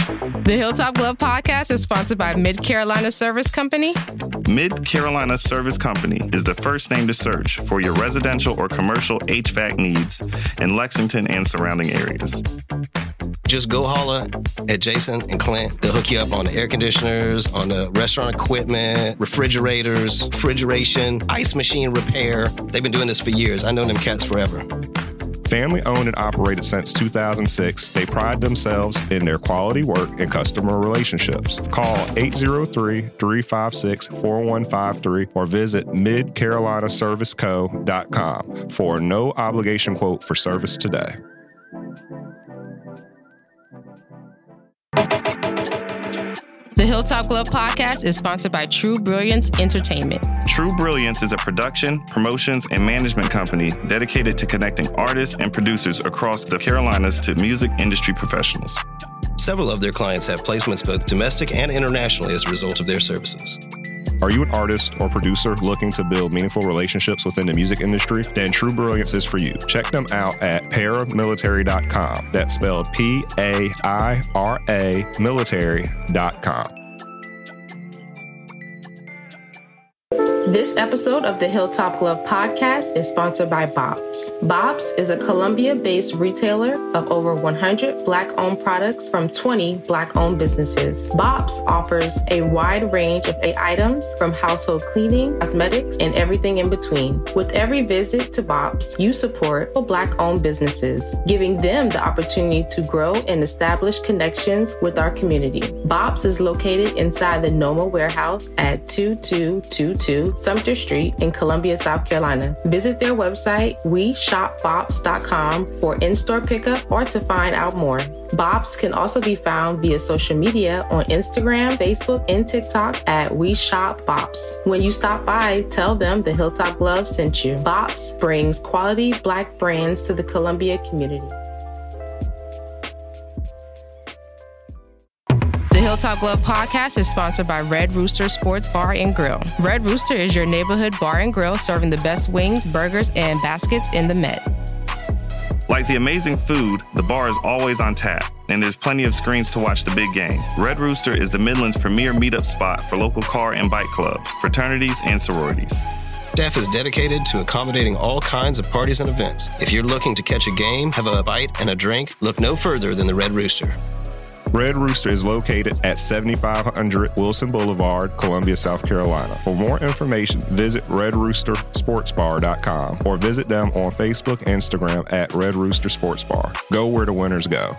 The Hilltop Glove Podcast is sponsored by Mid-Carolina Service Company. Mid-Carolina Service Company is the first name to search for your residential or commercial HVAC needs in Lexington and surrounding areas. Just go holler at Jason and Clint. They'll hook you up on the air conditioners, on the restaurant equipment, refrigerators, refrigeration, ice machine repair. They've been doing this for years. I know them cats forever. Family owned and operated since 2006, they pride themselves in their quality work and customer relationships. Call 803-356-4153 or visit midcarolinaserviceco.com for a no obligation quote for service today. The Hilltop Glove Podcast is sponsored by True Brilliance Entertainment. True Brilliance is a production, promotions, and management company dedicated to connecting artists and producers across the Carolinas to music industry professionals. Several of their clients have placements both domestic and internationally as a result of their services. Are you an artist or producer looking to build meaningful relationships within the music industry? Then True Brilliance is for you. Check them out at paramilitary.com. That's spelled P-A-I-R-A military.com. This episode of the Hilltop Glove Podcast is sponsored by Bob's. Bob's is a Columbia-based retailer of over 100 Black-owned products from 20 Black-owned businesses. Bob's offers a wide range of items from household cleaning, cosmetics, and everything in between. With every visit to Bob's, you support Black-owned businesses, giving them the opportunity to grow and establish connections with our community. Bob's is located inside the Noma warehouse at 2222 Sumter Street in Columbia, South Carolina. Visit their website, weshopbobs.com, for in-store pickup or to find out more. Bob's can also be found via social media on Instagram, Facebook, and TikTok at weshopbobs. When you stop by, tell them the Hilltop Glove sent you. Bob's brings quality Black brands to the Columbia community. The Hilltop Glove Podcast is sponsored by Red Rooster Sports Bar and Grill. Red Rooster is your neighborhood bar and grill serving the best wings, burgers, and baskets in the Met. Like the amazing food, the bar is always on tap, and there's plenty of screens to watch the big game. Red Rooster is the Midland's premier meetup spot for local car and bike clubs, fraternities, and sororities. Staff is dedicated to accommodating all kinds of parties and events. If you're looking to catch a game, have a bite, and a drink, look no further than the Red Rooster. Red Rooster is located at 7500 Wilson Boulevard, Columbia, South Carolina. For more information, visit redroostersportsbar.com or visit them on Facebook, Instagram at Red Rooster Sports Bar. Go where the winners go.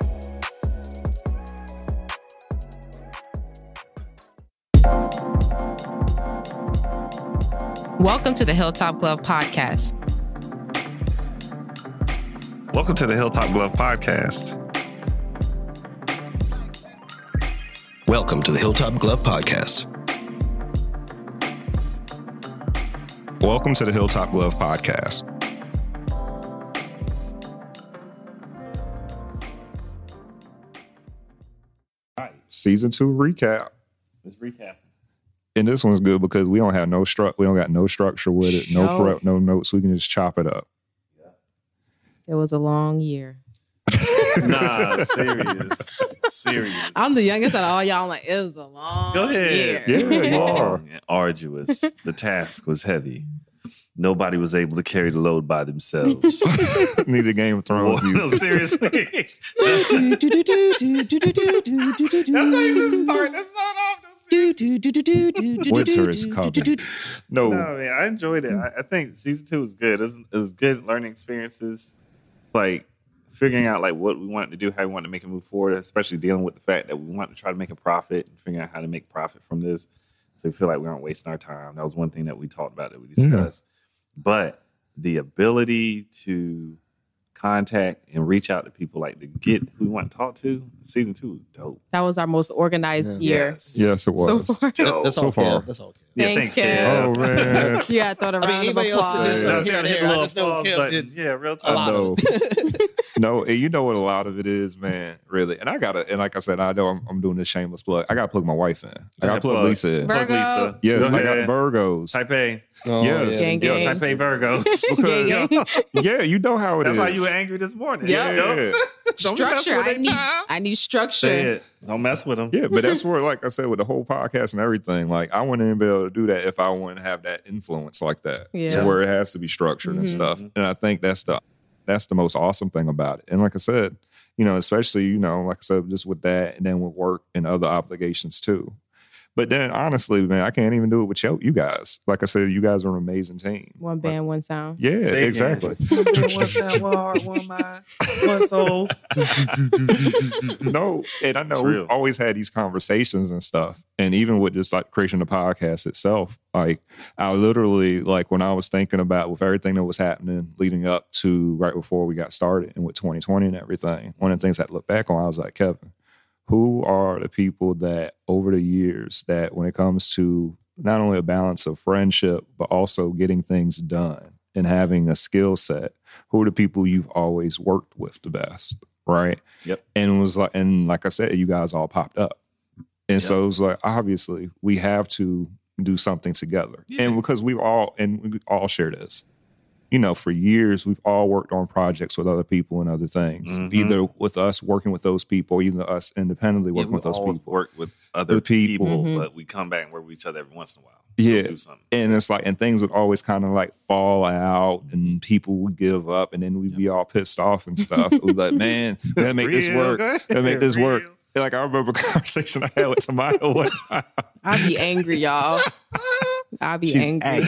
Welcome to the Hilltop Glove Podcast. Welcome to the Hilltop Glove Podcast. Welcome to the Hilltop Glove Podcast. Welcome to the Hilltop Glove Podcast. All right, season 2 recap. Let's recap. And this one's good because we don't got no structure with it, no prep, no notes. We can just chop it up. It was a long year. Nah, serious. I'm the youngest out of all y'all. I'm like, it was a long year. Yeah, you are. Long and arduous. The task was heavy. Nobody was able to carry the load by themselves. Need a Game of Thrones. No, seriously. That's how you just start. That's not off. Winter is coming. No, man, I enjoyed it. I think season 2 was good. It was good learning experiences. Like figuring out like what we wanted to do, how we wanted to make it move forward, especially dealing with the fact that we wanted to try to make a profit and figuring out how to make profit from this. So we feel like we aren't wasting our time. That was one thing that we talked about, that we discussed. But the ability to contact and reach out to people, like to get who we want to talk to, season 2 was dope. That was our most organized year. Yes, it was. So far. That's so all far. That's all. Yeah, Thanks, Kev. Kev. Oh, man. Yeah, I thought a round of anybody else in applause. this I here and there, I just know Kev did yeah, real a time. lot of it. No, and you know what a lot of it is, man, really. And like I said, I know I'm doing this shameless plug. I got to plug my wife in. I got to plug Lisa in. Virgo. Lisa. Yes, I got Virgos. Type A. Oh, Yes. Gang, gang. Type A Virgos. Because, yeah, you know how it is. That's why you were angry this morning. Yeah. Don't mess Structure. with their time. I need structure. Say it. Don't mess with them. Yeah, but that's where, like I said, with the whole podcast and everything, like I wouldn't even be able to do that if I wouldn't have that influence like that. Yeah. To where it has to be structured and stuff. And I think that's the most awesome thing about it. And like I said, especially, like I said, just with that and then with work and other obligations too. But then honestly, man, I can't even do it with you guys. Like I said, you guys are an amazing team. One band, one sound. Yeah, Say exactly. one sound, one heart, one mind, one soul. No, and I know we've always had these conversations and stuff. And even with just like creation of the podcast itself, like I literally, like when I was thinking about with everything that was happening leading up to right before we got started and with 2020 and everything, one of the things I look back on, I was like, Kevin, who are the people that over the years that when it comes to not only a balance of friendship, but also getting things done and having a skill set, who are the people you've always worked with the best, right? Yep. And it was like I said, you guys all popped up. And so it was like, obviously, we have to do something together. Yeah. And because we all share this. For years, we've all worked on projects with other people and other things, either with us working with those people, or either us independently working with those people. Work with other people, but we come back and work with each other every once in a while. Yeah. Do something. And it's like, and things would always kind of like fall out and people would give up and then we'd be all pissed off and stuff. It was like, man, we gotta make this work. Gotta make this work. And like, I remember a conversation I had with somebody one time. I'd be angry, y'all. I'd be angry.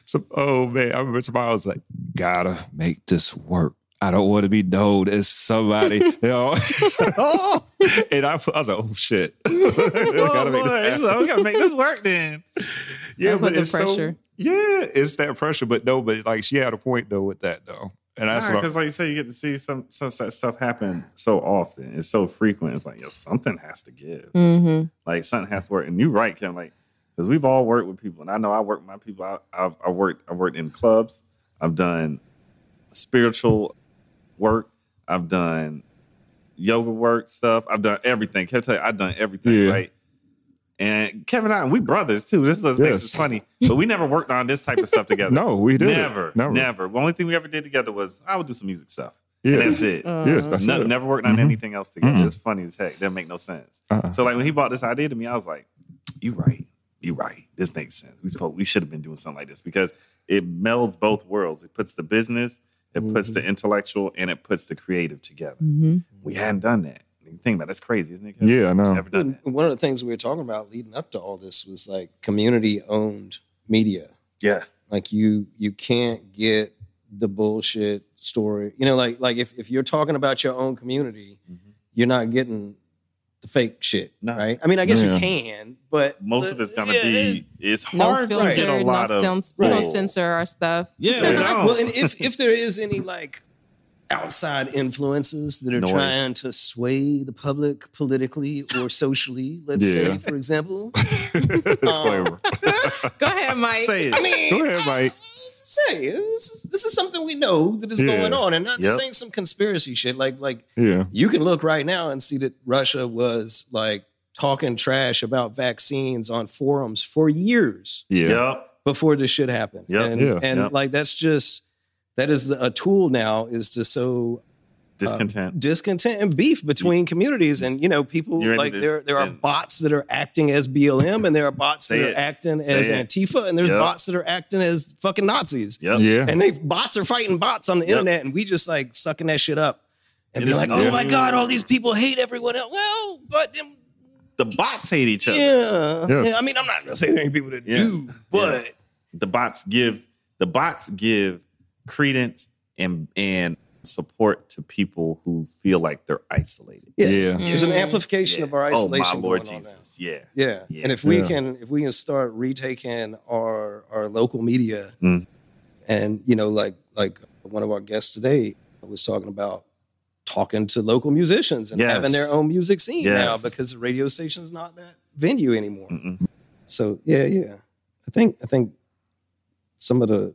So, oh man, I remember somebody was like, gotta make this work. I don't want to be known as somebody, And I was like, oh shit. We gotta make this work then. Yeah, but it's pressure. It's that pressure. But no, but like she had a point though with that though. And that's because like you say, you get to see some of that stuff happen so often. It's so frequent. It's like, something has to give. Mm-hmm. Like something has to work. And you're right, Kim. Like, because we've all worked with people, and I know I work with my people. I worked in clubs. I've done spiritual work. I've done yoga work stuff. I've done everything. Can I tell you, I've done everything, right? And Kevin and I, we brothers too. This makes it funny. But we never worked on this type of stuff together. No, we didn't. Never. The only thing we ever did together was I would do some music stuff. Yeah. And that's it. Yes, never worked on anything else together. It's funny as heck. That make no sense. So like when he brought this idea to me, I was like, you're right. This makes sense. We should have been doing something like this because it melds both worlds. It puts the business, it puts the intellectual, and it puts the creative together. We hadn't done that. You think about it, that's crazy, isn't it? Yeah, I know. Never done that. One of the things we were talking about leading up to all this was like community-owned media. Yeah. Like you can't get the bullshit story. Like if you're talking about your own community, you're not getting the fake shit, right? I mean, I guess you can, but most of it's gonna be. It's no hard filter, to get a lot of. We don't censor our stuff. Yeah, well, and if there is any like outside influences that are trying to sway the public politically or socially, let's say, for example. Disclaimer. Go ahead, Mike. Say it. I mean, go ahead, Mike. Say this is something we know that is going on, and this ain't some conspiracy shit. Like you can look right now and see that Russia was like talking trash about vaccines on forums for years before this shit happened. And like that is a tool now is to sow discontent and beef between communities, and people like there are bots that are acting as BLM, and there are bots that are acting as Antifa, and there's bots that are acting as fucking Nazis. And bots are fighting bots on the internet, and we just like sucking that shit up and be like, oh my god, all these people hate everyone else. Well, but the bots hate each other. Yeah. I mean, I'm not gonna say there ain't people that do, but the bots give credence and support to people who feel like they're isolated. There's an amplification of our isolation. Oh my Lord Jesus! Yeah. And if we can start retaking our local media, and like one of our guests today was talking about talking to local musicians and having their own music scene now because the radio station's not that venue anymore. So I think some of the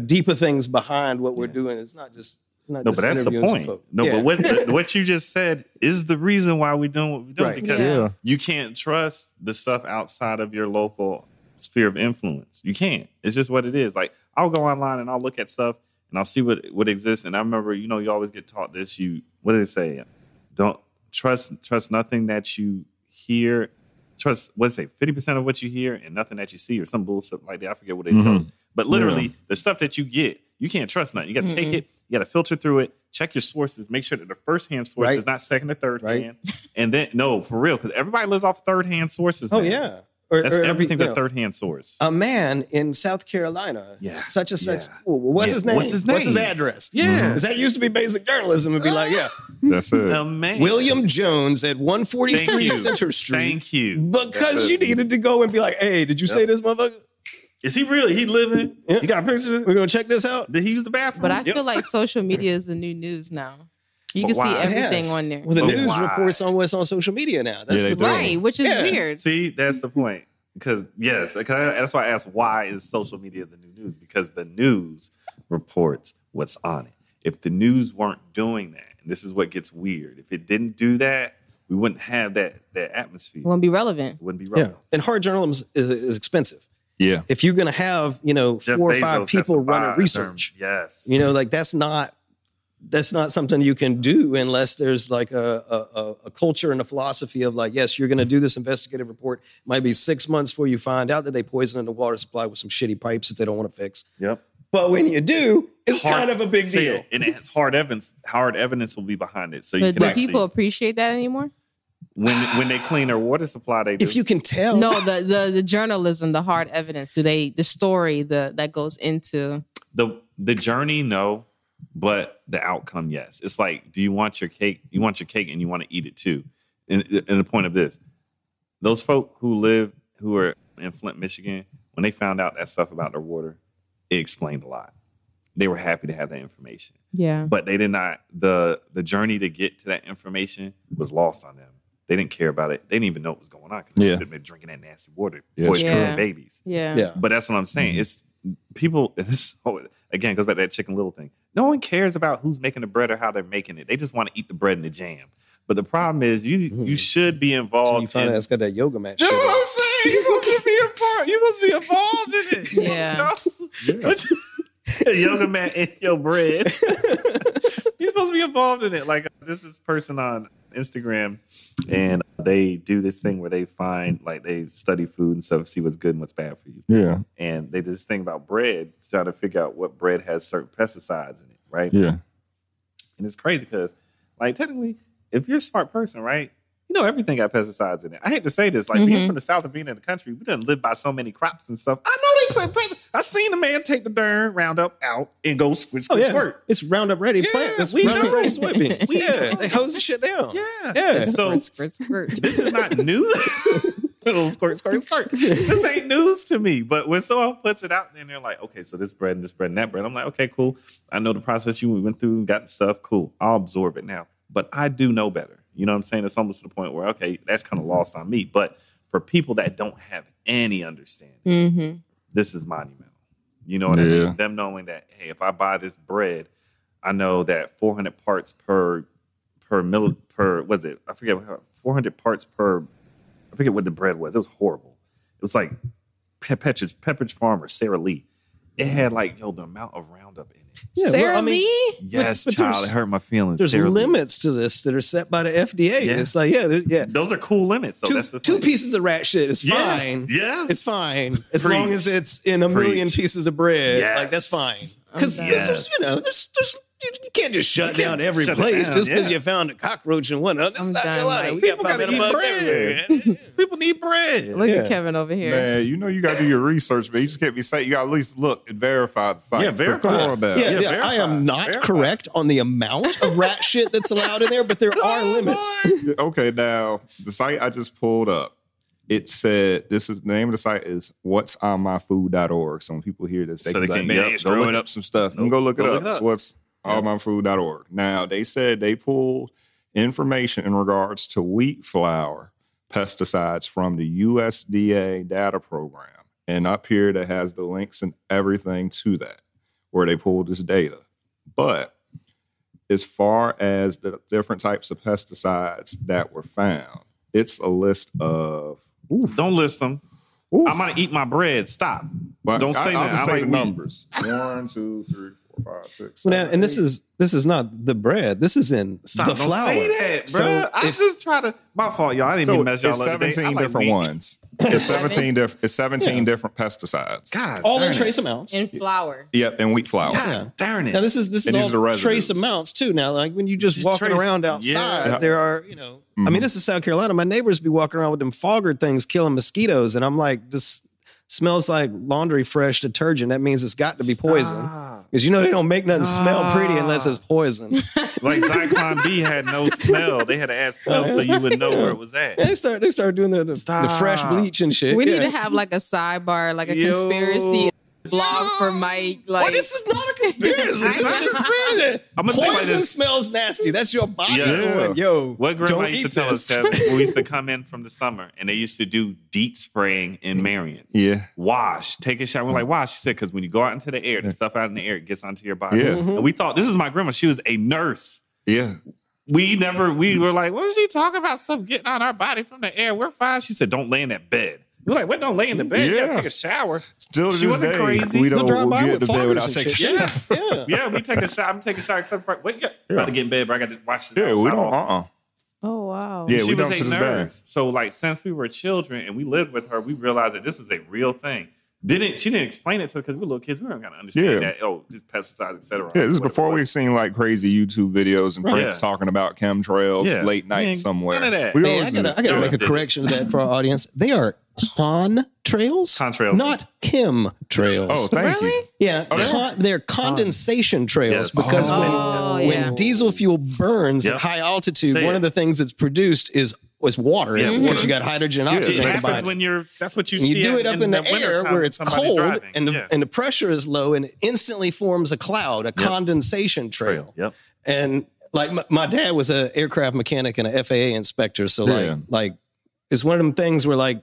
deeper things behind what we're doing is not just No, but that's the point. No, but what you just said is the reason why we're doing what we're doing. Right. Because you can't trust the stuff outside of your local sphere of influence. You can't. It's just what it is. Like, I'll go online and I'll look at stuff and I'll see what exists. And I remember, you always get taught this. What did it say? Don't trust nothing that you hear. Trust, what's it say? 50% of what you hear and nothing that you see, or some bullshit like that. I forget what it is. But literally, the stuff that you get, you can't trust nothing. You got to take it. You got to filter through it. Check your sources. Make sure that the first-hand source is not second or third hand. And then, no, for real, because everybody lives off third-hand sources now. Oh, yeah. Everything's a third-hand source. A man in South Carolina, such and such. Yeah. What's his name? What's his address? Yeah. Because that used to be basic journalism. It'd be like, that's it. A man. William Jones at 143 Center Street. Thank you. Because you needed to go and be like, hey, did you say this, motherfucker? Is he really? He living? Yep. You got pictures? We're going to check this out. Did he use the bathroom? But I feel like social media is the new news now. You can see everything on there. Well, the news reports on what's on social media now. That's right, which is weird. See, that's the point. Because, that's why I asked, why is social media the new news? Because the news reports what's on it. If the news weren't doing that, and this is what gets weird, if it didn't do that, we wouldn't have that atmosphere. It wouldn't be relevant. Yeah. And hard journalism is expensive. Yeah. If you're going to have, 4 or 5 people running research, like that's not something you can do unless there's like a culture and a philosophy of like, yes, you're going to do this investigative report. It might be 6 months before you find out that they poisoned the water supply with some shitty pipes that they don't want to fix. Yep. But when you do, it's kind of a big deal. And it's hard evidence. Hard evidence will be behind it. So but do people appreciate that anymore? When they clean their water supply, they do. If you can tell. No, the journalism, the hard evidence. The story that goes into the journey, no, but the outcome, yes. It's like, do you want your cake? You want your cake and you want to eat it too. And the point of this, those folk who are in Flint, Michigan, when they found out that stuff about their water, it explained a lot. They were happy to have that information. Yeah. But they did not, the journey to get to that information was lost on them. They didn't care about it. They didn't even know what was going on because they should have been drinking that nasty water. Boys killing babies. Yeah. But that's what I'm saying. It's people, again, goes back to that Chicken Little thing. No one cares about who's making the bread or how they're making it. They just want to eat the bread and the jam. But the problem is you should be involved. You find out it's got that yoga mat. That's what I'm saying. You must be a part. You must be involved in it. Yeah. A yoga mat in your bread. You're supposed to be involved in it. Like, this is person on Instagram, and they do this thing where they find, like, they study food and stuff, see what's good and what's bad for you. Yeah. And they do this thing about bread, trying to figure out what bread has certain pesticides in it, right? Yeah. And it's crazy because, like, technically, if you're a smart person, right, you know everything got pesticides in it. I hate to say this, like, being from the South and being in the country, we didn't live by so many crops and stuff. I know they put pesticides. I seen a man take the darn Roundup out and go squirt. It's Roundup ready plant. That's Roundup ready soybeans. They hose the shit down. Yeah. So squirt. This is not news. Little squirt. This ain't news to me. But when someone puts it out there and they're like, okay, so this bread and that bread, I'm like, okay, cool. I know the process we went through and got stuff. Cool. I'll absorb it now. But I do know better. You know what I'm saying? It's almost to the point where, okay, that's kind of lost on me. But for people that don't have any understanding, this is monumental. You know what I mean? Them knowing that, hey, if I buy this bread, I know that 400 parts per was it? I forget 400 parts per. I forget what the bread was. It was horrible. It was like Pepperidge Farm or Sara Lee. It had like the amount of Roundup in it. Yeah, Sara Lee? Yes, but child. It hurt my feelings. There's Sara limits to this that are set by the FDA. Yeah. It's like, those are cool limits. So that's the two pieces of rat shit is fine. Yes, it's fine as long as it's in a million pieces of bread. Yes. Like that's fine. Because there's you can't just shut down every place just because you found a cockroach in one. South Carolina. We got gotta eat bread. People need bread. Look at Kevin over here. Man, you got to do your research, man. You just can't be saying. You got to at least look and verify the site. Yeah, verify. I am not correct on the amount of rat shit that's allowed in there, but there are limits. Okay, now the site I just pulled up. It said, the name of the site is whatsonmyfood.org. So when people hear this, they can be like, man, it's throwing up some stuff. You can go look it up. It's whatsonmyfood.org. Now, they said they pulled information in regards to wheat flour pesticides from the USDA data program. And up here, that has the links and everything to that, where they pulled this data. But as far as the different types of pesticides that were found, it's a list of. Don't list them. I'm gonna eat my bread. Stop. But Don't say I'll that. just I say like the wheat. numbers. 1, 2, 3, 4, 5, 6. Well, now, 7, and 8. this is not the bread. This is in Stop. the Don't flour. say that, bro. So I just try to. My fault, y'all. I didn't So even mess y'all it's up today. 17 I like different wheat. ones. It's 17 different pesticides. God, all in darn trace it. amounts. In flour. Yep, and wheat flour. God, darn it. Now this is And these are the all residues. trace amounts too. Now, like when you just Just walking trace- around outside, Yeah. there are, I mean, this is South Carolina. My neighbors be walking around with them fogger things killing mosquitoes, and I'm like, this smells like laundry fresh detergent. That means it's got to be poison. Because they don't make nothing smell pretty unless it's poison. Like Zyklon B had no smell. They had to add smell so you would know where it was at. They started doing the fresh bleach and shit. We need Yeah. to have like a sidebar, like a Yo. conspiracy blog for Mike. Like, Well, this is not a conspiracy. I It's just spreading. I'm gonna say like Poison this. smells nasty. That's your body Yeah. going, yo. What grandma don't used to eat tell us, this. Kevin, when we used to come in from the summer and they used to do DEET spraying in Marion. Yeah. Wash, take a shower. We're like, wash. She said, because when you go out into the air, the stuff out in the air, it gets onto your body. Yeah. And we thought, this is my grandma. She was a nurse. Yeah. We were like, what is she talking about? Stuff getting on our body from the air. We're fine. She said, don't lay in that bed. We're like, what? Don't lay in the bed. You Yeah. gotta take a shower. Still to She this wasn't day, crazy. we They'll don't drive by get with to bed foggers without and taking a shit. shower. Yeah. Yeah, we take a shower. I'm taking a shower except for, wait, about to get in bed, but I got to watch this. Yeah, we outside don't. off. oh wow. Yeah, She we was don't a to this day. nurse. So like since we were children and we lived with her, we realized that this was a real thing. She didn't explain it to us because we were little kids. We weren't gonna understand Yeah. that. Oh, this pesticides, etc. Yeah, this is before we've seen like crazy YouTube videos and Right. Prince Yeah. talking about chemtrails Yeah. late night Man, somewhere. none of that. We Hey, always I knew gotta that. make a correction to that for our audience. They are contrails, Contrails. not chemtrails. Oh, thank Really? you. yeah, they're condensation trails Yes. because Oh, when yeah. diesel fuel burns Yep. at high altitude, Say one it. of the things that's produced is water. Yeah, Because water. you got hydrogen, It oxygen happens combined. when that's what you And see. you do it up in the air wintertime where when it's somebody's cold driving. and Yeah. the pressure is low, and it instantly forms a cloud, a condensation trail. Yep. And like my dad was an aircraft mechanic and an FAA inspector, so Yeah. like it's one of them things where like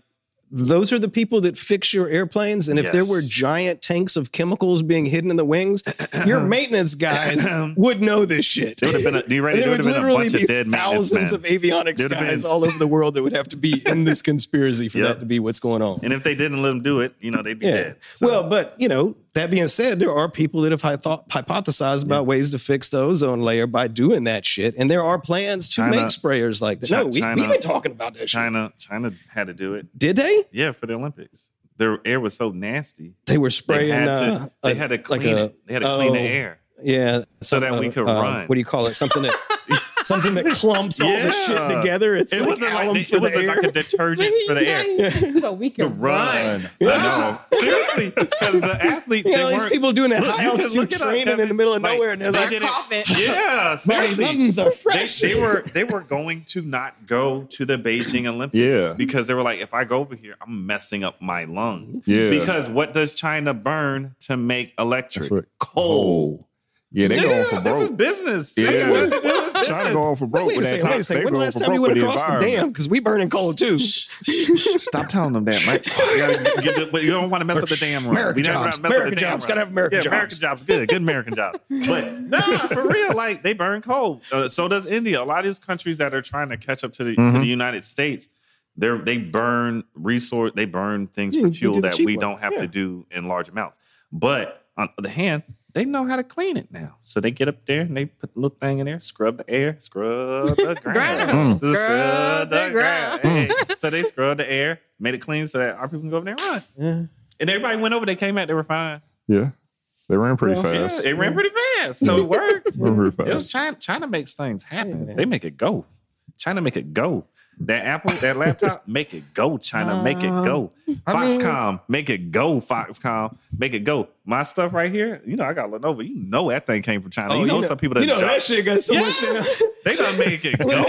those are the people that fix your airplanes, and if there were Yes. giant tanks of chemicals being hidden in the wings, your maintenance guys would know this shit. It would have been. You ready? There There would would have been a literally bunch be of dead maintenance thousands men. of avionics There'd have guys been- all over the world that would have to be in this conspiracy for Yep. that to be what's going on. And if they didn't let them do it, they'd be Yeah. dead. So, Well, but that being said, there are people that have hypothesized about ways to fix the ozone layer by doing that shit, and there are plans to China- make sprayers like that. No, we've been talking about that shit. China had to do it. Did they? Yeah, for the Olympics. Their air was so nasty. They were They spraying. had to clean it. They had to clean the air. Yeah, So that we could run. What do you call it? Something that clumps all the shit Yeah. together. It's It wasn't alum like for it was the air. like a detergent for the air. So we can run. I know. Seriously, because the athletes, You they know, these weren't. people doing that Look, high you can altitude look it up, training in Kevin. the middle of Like, nowhere, and they're they like, didn't- coughing. Yeah, "My seriously. lungs are fresh." They were going to not go to the Beijing Olympics Yeah. because they were like, if I go over here, I'm messing up my lungs. Yeah. Because what does China burn to make electric? That's right. Coal. Yeah, they going for Nigga, this is broke. business. Yeah. They got nothing to do with China business. going for broke Wait a with that second, wait a top. second. They When the going last for time you broke went with the across the environment. dam? Because we burning coal too. Stop telling them that, Mike. But you don't want to mess up the damn run. American We never jobs. mess up the American damn jobs. run. Gotta have American yeah, jobs. American jobs. Good American jobs. But nah, for real, like they burn coal. So does India. A lot of these countries that are trying to catch up to the United States, they burn resource. They burn things Yeah, for you fuel do the that cheap we one. don't have Yeah. to do in large amounts. But on the other hand, they know how to clean it now. So they get up there and they put the little thing in there, scrub the air, scrub the ground. Scrub the ground. Hey. So they scrubbed the air, made it clean so that our people can go over there and run. Yeah. And everybody went over, they came back, they were fine. Yeah, they ran pretty Yeah, fast. it ran pretty fast. So it worked. Ran pretty It was fast. China makes things happen. They make it go. China make it go. That Apple, that laptop, make it go. China, make it go. Foxconn, make it go. Foxconn, make it go. My stuff right here, I got Lenovo. You know that thing came from China. Some people that jump. that shit got so Yes! much. They done make it go.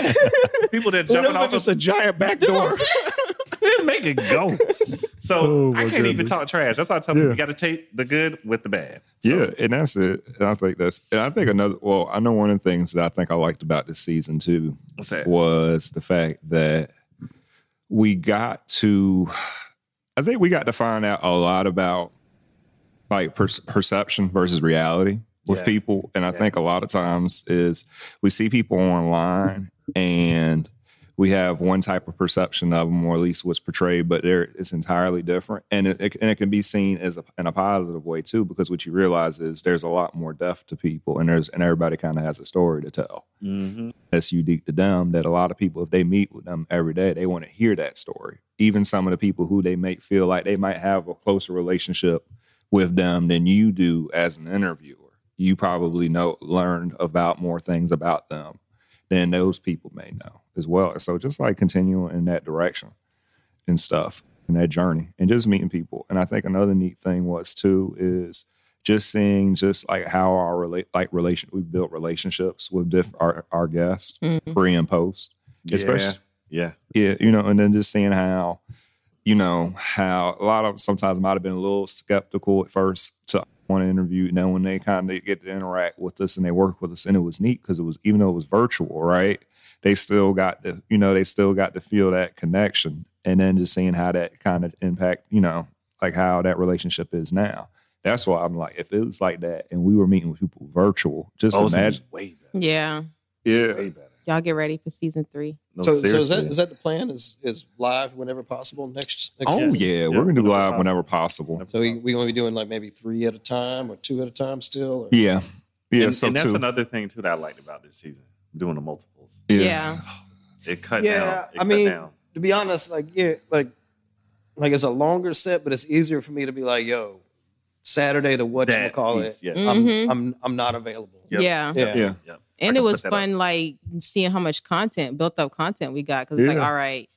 People that jumping off Just a giant back door. they make it go. So Oh, my I can't even goodness. talk trash. That's why I tell people Yeah. you got to take the good with the bad. Yeah, and that's it. And I think another. Well, I know one of the things that I think I liked about this season too What's that? was the fact that we got to. I think we got to find out a lot about like perception versus reality. with people. And I think a lot of times is we see people online and we have one type of perception of them, or at least what's portrayed, but it's entirely different. And it can be seen as in a positive way too, because what you realize is there's a lot more depth to people, and everybody kind of has a story to tell. Mm-hmm. That's unique to them, that a lot of people, if they meet with them every day, they want to hear that story. Even some of the people who they may feel like they might have a closer relationship with them than you do as an interviewer. You probably learned about more things about them than those people may know as well. So just like continuing in that direction and stuff, in that journey, and just meeting people. And I think another neat thing was too is just seeing just like how our we've built relationships with our guests pre and post, especially and then just seeing how how a lot of sometimes might have been a little skeptical at first to want to interview. And then when they kind of get to interact with us and they work with us, and it was neat because it was, even though it was virtual, right? They still got to, feel that connection. And then just seeing how that kind of impact, like how that relationship is now. That's why I'm like, if it was like that and we were meeting with people virtual, just imagine. Way better. Yeah. Yeah. Way better. Y'all get ready for season 3. No, so is that the plan? Is live whenever possible next season? Yeah, we're gonna do live whenever possible. So we gonna be doing like maybe 3 at a time or 2 at a time still? Or? Yeah. And that's another thing too that I liked about this season, doing the multiples. Yeah. It cut down. To be honest, like it's a longer set, but it's easier for me to be like, yo, Saturday to whatchamacallit. Yeah. I'm not available. Yep. Yeah. Yep. And it was fun, like seeing how much built up content we got. Because it's like, all right,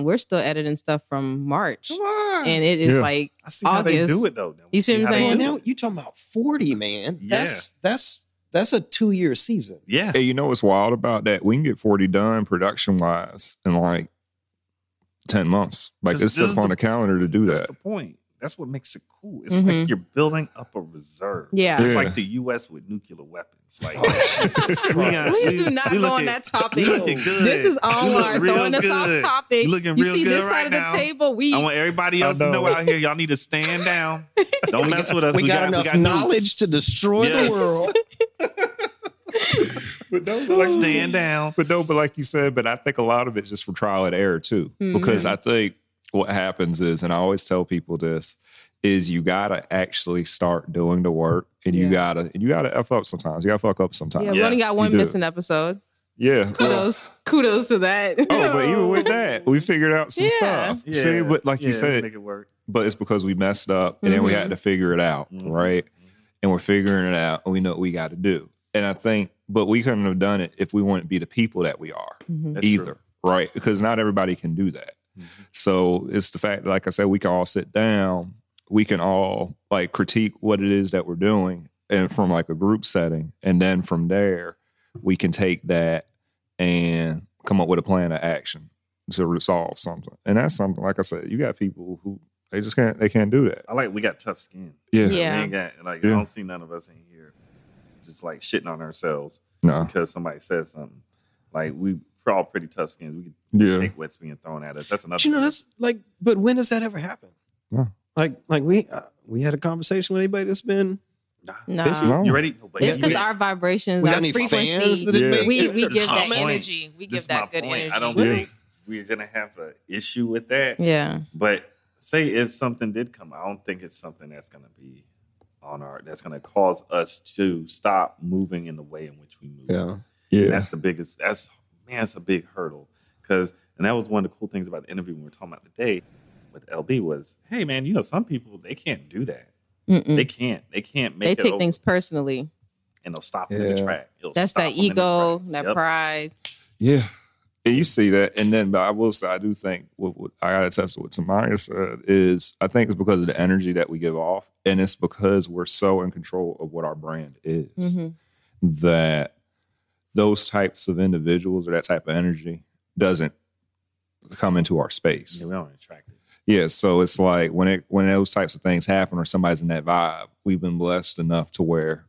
we're still editing stuff from March. Come on. And it is like I see August. how they do it though. You see what I'm saying? Now you talking about 40, man. Yeah. That's a 2-year season. Yeah. Hey, you know what's wild about that? We can get 40 done production wise in like 10 months. Like it's up on the calendar to do that. That's the point. That's what makes it cool. It's like you're building up a reserve. Yeah. It's like the U.S. with nuclear weapons. Like, Please do not go on that topic. This is Omar throwing us off topic. You looking you real see good this right side of now. the table. I want everybody else to know out here, y'all need to stand down. Don't mess with us. We got enough knowledge to destroy the world. Stand down. But like you said, but I think a lot of it's just for trial and error too. Because I think what happens is, and I always tell people this, is you gotta actually start doing the work, and you gotta F up sometimes. You gotta fuck up sometimes. Yeah, we only got one missing episode. Yeah. Kudos to that. Oh, but even with that, we figured out some stuff. Yeah. See, but like you said, make it work. But it's because we messed up and then we had to figure it out, right? And we're figuring it out and we know what we got to do. And I think, but we couldn't have done it if we wouldn't be the people that we are either, right? Because not everybody can do that. So it's the fact that, like I said, we can all sit down, we can all like critique what it is that we're doing, and from like a group setting. And then from there, we can take that and come up with a plan of action to resolve something. And that's something, like I said, you got people who they can't do that. I like we got tough skin. Yeah. We ain't got I don't see none of us in here just like shitting on ourselves because somebody said something. Like we're all pretty tough skins. We can take what's being thrown at us. That's another. But that's like. But when does that ever happen? No. Like we had a conversation with anybody that's been. No. You ready? No, It's because our vibrations, we got our any frequency, fans that make we it? give that my point. energy. We This give that is good my point. energy. I don't think we're gonna have an issue with that. Yeah. But say if something did come, I don't think it's something that's gonna be that's gonna cause us to stop moving in the way in which we move. Yeah. And that's the biggest. It's a big hurdle and that was one of the cool things about the interview we were talking about today with LB was, hey man, some people they can't do that. Mm-mm. They can't make They it take over, things personally. and they'll stop them in the track. That's that ego, that pride. Yeah. And you see that. And then, but I will say, I do think what I got to test what Tamaya said is, I think it's because of the energy that we give off. And it's because we're so in control of what our brand is that those types of individuals or that type of energy doesn't come into our space. Yeah, we don't attract it. Yeah. So it's like when those types of things happen or somebody's in that vibe, we've been blessed enough to where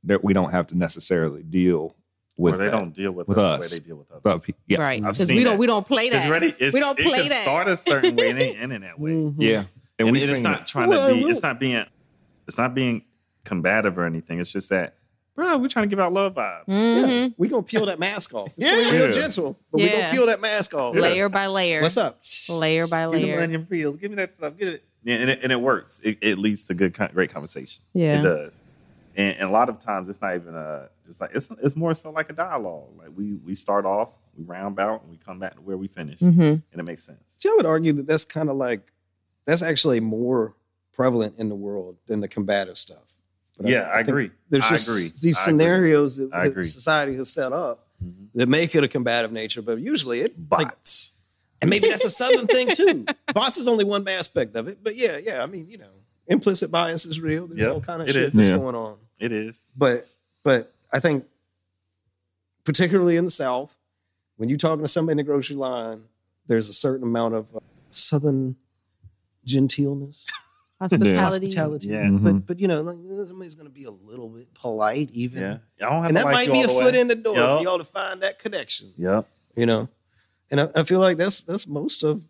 that we don't have to necessarily deal with or they that. don't deal with us the way they deal with others. Yeah. Right. I've Because seen we don't play that. We don't play it can that. start a certain way and it ain't ending that way. Yeah. And we it's sing not it. trying to be. It's not being combative or anything. It's just that, bro, we're trying to give out love vibes. Yeah, we gonna peel that mask off. It's gonna be real gentle, but we gonna peel that mask off. Layer by layer. What's up? Layer by layer. Give me the onion peels. Give me that stuff. Get it. Yeah, and it works. It leads to great conversation. Yeah, it does. And a lot of times it's not even just like it's more so like a dialogue. Like we start off, we round out, and we come back to where we finish, and it makes sense. So I would argue that that's kind of like that's actually more prevalent in the world than the combative stuff. But I agree. There's just these scenarios that society has set up that make it a combative nature, but usually it bots. And maybe that's a Southern thing too. Bots is only one aspect of it, but yeah. I mean, implicit bias is real. There's all kind of shit that's going on. It is. But I think, particularly in the South, when you're talking to somebody in the grocery line, there's a certain amount of Southern genteelness. Hospitality. Yeah. But somebody's going to be a little bit polite even. Yeah. I don't have and to that might be a foot in the door for y'all to find that connection. Yeah. And I feel like that's most of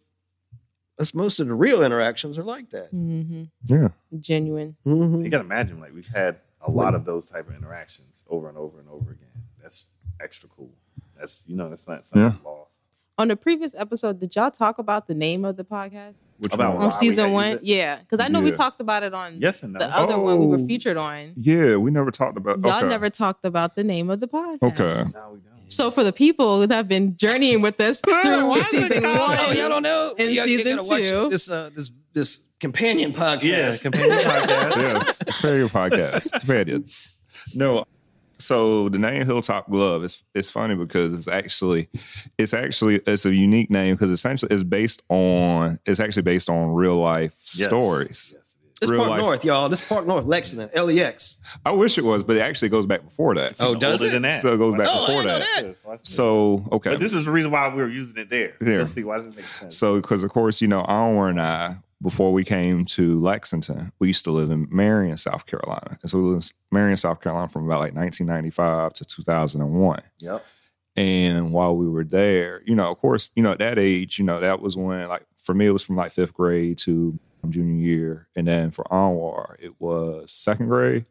the real interactions are like that. Mm-hmm. Yeah. Genuine. Mm-hmm. You got to imagine, like, we've had a lot of those type of interactions over and over and over again. That's extra cool. That's that's not something lost. On the previous episode, did y'all talk about the name of the podcast? On season 1? Yeah, because I know we talked about it on Yes and No. the other one we were featured on. Yeah, we never talked about. Y'all never talked about the name of the podcast. Okay. No, we don't. So for the people that have been journeying with us through season 1, y'all don't know, and season 2, this companion podcast. Yes, companion podcast. Yes, companion podcast. Companion. No. So the name Hilltop Glove is funny because it's a unique name because essentially it's actually based on real life stories. Yes, it is. This Park North, y'all. This Park North, Lexington, LEX. I wish it was, but it actually goes back before that. Oh, does it? Than that. So it goes back before I know that. So, okay. But this is the reason why we were using it there. Yeah. Let's see, why does it make sense? So, because of course, Onward and I, before we came to Lexington, we used to live in Marion, South Carolina. And so we lived in Marion, South Carolina from about like 1995 to 2001. Yep. And while we were there, of course, at that age, that was when, like, for me, it was from like 5th grade to junior year. And then for Anwar, it was second grade.